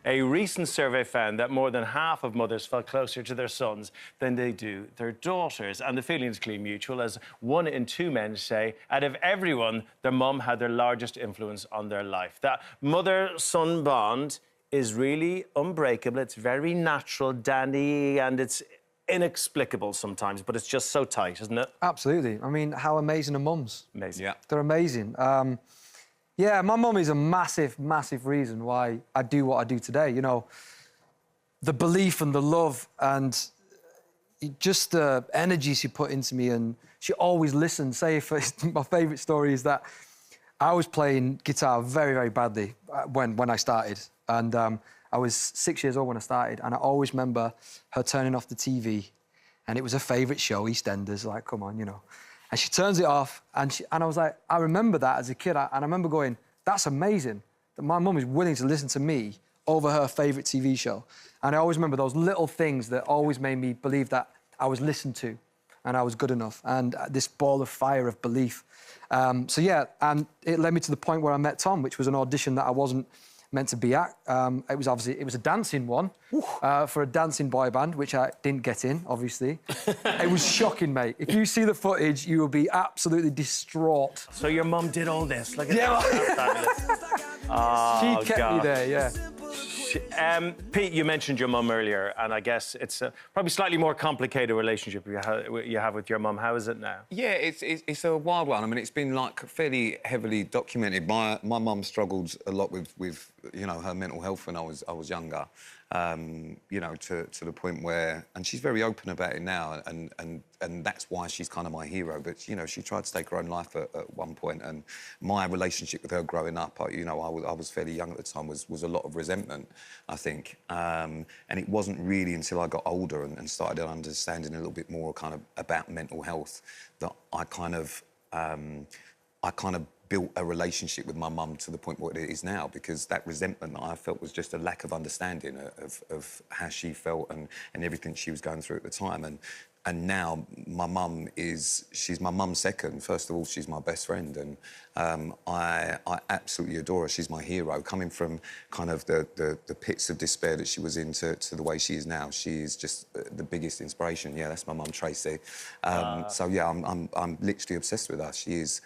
A recent survey found that more than half of mothers felt closer to their sons than they do their daughters. And the feeling is clearly mutual, as 1 in 2 men say out of everyone, their mum had their largest influence on their life. That mother-son bond is really unbreakable. It's very natural, Danny, and it's inexplicable sometimes, but it's just so tight, isn't it? Absolutely. I mean, how amazing are mums? Amazing. Yeah. They're amazing. Yeah, my mum is a massive, massive reason why I do what I do today. You know, the belief and the love and just the energy she put into me, and she always listened. Say, if my favourite story is that I was playing guitar very, very badly when I started, and I was 6 years old when I started, and I always remember her turning off the TV, and it was her favourite show, EastEnders, like, come on, you know. And she turns it off, and I was like, I remember that as a kid, and I remember going, that's amazing, that my mum is willing to listen to me over her favourite TV show. And I always remember those little things that always made me believe that I was listened to and I was good enough, and this ball of fire of belief. So, yeah, and it led me to the point where I met Tom, which was an audition that I wasn't meant to be at. It was a dancing one for a dancing boy band, which I didn't get in, obviously. It was shocking, mate. If you see the footage, you will be absolutely distraught. So your mum did all this? Like, Yeah, oh, she kept me there, yeah. Pete, you mentioned your mum earlier, and I guess it's a probably slightly more complicated relationship you have with your mum. How is it now? Yeah, it's a wild one. I mean, it's been, like, fairly heavily documented. My mum struggled a lot with you know, her mental health when I was younger. You know, to the point where... And she's very open about it now, and that's why she's kind of my hero. But, you know, she tried to take her own life at one point, and my relationship with her growing up, you know, I was fairly young at the time, was a lot of resentment, I think. And it wasn't really until I got older and started understanding a little bit more kind of about mental health that I kind of built a relationship with my mum to the point where it is now, because that resentment that I felt was just a lack of understanding of how she felt and everything she was going through at the time. And now my mum she's my mum second. First of all, she's my best friend, and I absolutely adore her. She's my hero. Coming from kind of the pits of despair that she was in to the way she is now, she is just the biggest inspiration. Yeah, that's my mum, Tracy. So, yeah, I'm literally obsessed with her. She is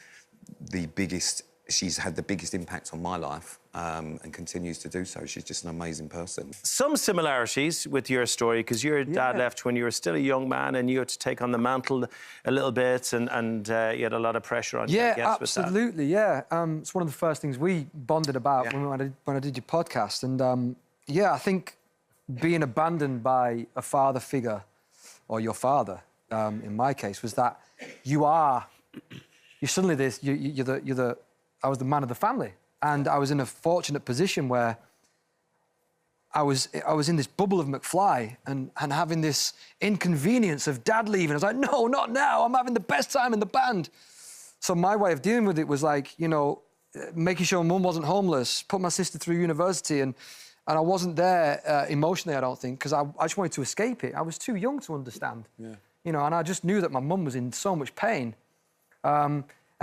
the biggest... She's had the biggest impact on my life, and continues to do so. She's just an amazing person. Some similarities with your story, because your dad left when you were still a young man, and you had to take on the mantle a little bit, and you had a lot of pressure on you, I guess, absolutely, with that. yeah. It's one of the first things we bonded about when I did your podcast. And, yeah, I think being abandoned by a father figure, or your father, in my case, was that you're suddenly this... I was the man of the family, and I was in a fortunate position where I was in this bubble of McFly and having this inconvenience of Dad leaving. I was like, no, not now. I'm having the best time in the band. So my way of dealing with it was, like, you know, making sure Mum wasn't homeless, put my sister through university, and I wasn't there emotionally, I don't think, because I just wanted to escape it. I was too young to understand. Yeah. You know, and I just knew that my mum was in so much pain.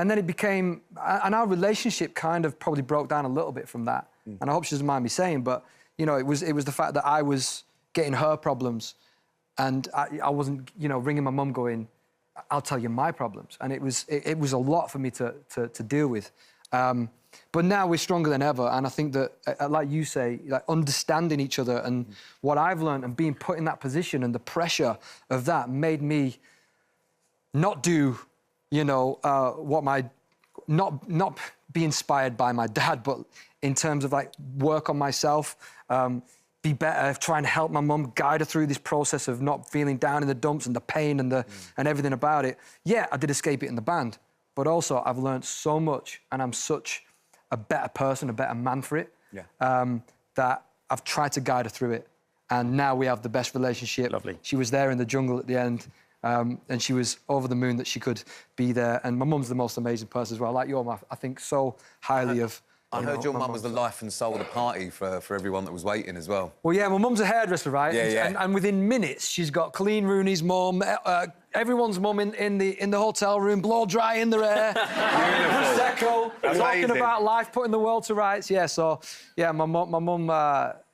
And then it became... And our relationship kind of probably broke down a little bit from that. And I hope she doesn't mind me saying, but, you know, it was the fact that I was getting her problems, and I wasn't, you know, ringing my mum going, I'll tell you my problems. And it was a lot for me to deal with. But now we're stronger than ever, and I think that, like you say, like, understanding each other and what I've learned and being put in that position and the pressure of that made me not do... You know, not be inspired by my dad, but in terms of, like, work on myself, be better, try and help my mum, guide her through this process of not feeling down in the dumps and the pain and and everything about it. Yeah, I did escape it in the band, but also I've learned so much, and I'm such a better person, a better man for it, that I've tried to guide her through it. And now we have the best relationship. Lovely. She was there in the jungle at the end. And she was over the moon that she could be there. And my mum's the most amazing person as well. Like your mum, I think so highly of... I heard your mum was the life and soul of the party for everyone that was waiting as well. Well, yeah, my mum's a hairdresser, right? Yeah, yeah. And within minutes, she's got Colleen Rooney's mum, everyone's mum in the hotel room, blow dry in their hair, Prosecco, talking about life, putting the world to rights. Yeah, so, yeah, my mum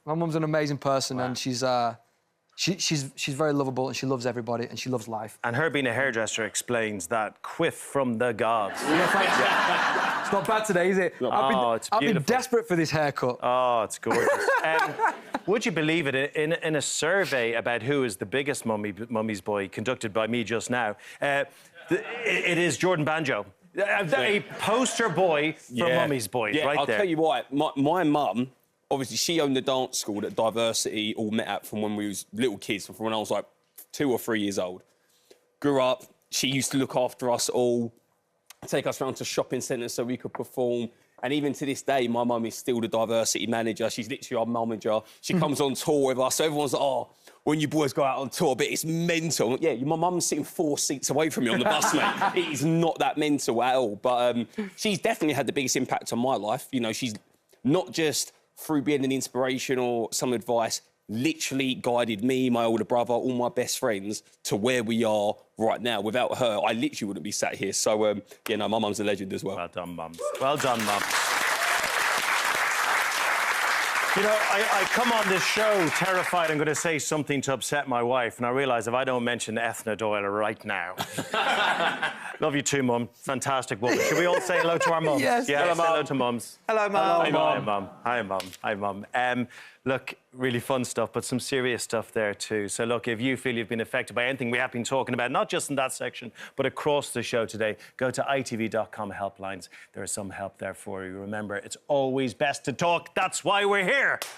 My mum's an amazing person, and she's very lovable, and she loves everybody, and she loves life. And her being a hairdresser explains that quiff from the gods. Yeah, thanks. It's not bad today, is it? I've been desperate for this haircut. Oh, it's gorgeous. Would you believe it? In a survey about who is the biggest mummy's boy conducted by me just now, it is Jordan Banjo. A poster boy for mummy's boys, right I'll there. tell you what, my mum, obviously, she owned the dance school that Diversity all met at from when we was little kids, from when I was like 2 or 3 years old. Grew up, she used to look after us all, take us around to shopping centres so we could perform. And even to this day, my mum is still the Diversity manager. She's literally our manager. She comes on tour with us. So everyone's like, oh, when you boys go out on tour, but it's mental. Yeah, my mum's sitting 4 seats away from me on the bus, mate. It is not that mental at all. But she's definitely had the biggest impact on my life. You know, she's not just through being an inspiration or some advice, literally guided me, my older brother, all my best friends to where we are right now. Without her, I literally wouldn't be sat here. So, yeah, no, my mum's a legend as well. Well done, Mum. Well done, Mum. You know, I come on this show terrified I'm going to say something to upset my wife, and I realise if I don't mention Ethna Doyle right now... Love you too, Mum. Fantastic woman. Should we all say hello to our mums? Yes. Yeah, hello, say hello to mums. Hello, Mum. Hi, Mum. Hi, Mum. Hi, Mum. Look, really fun stuff, but some serious stuff there too. So, look, if you feel you've been affected by anything we have been talking about, not just in that section, but across the show today, go to itv.com helplines. There is some help there for you. Remember, it's always best to talk. That's why we're here.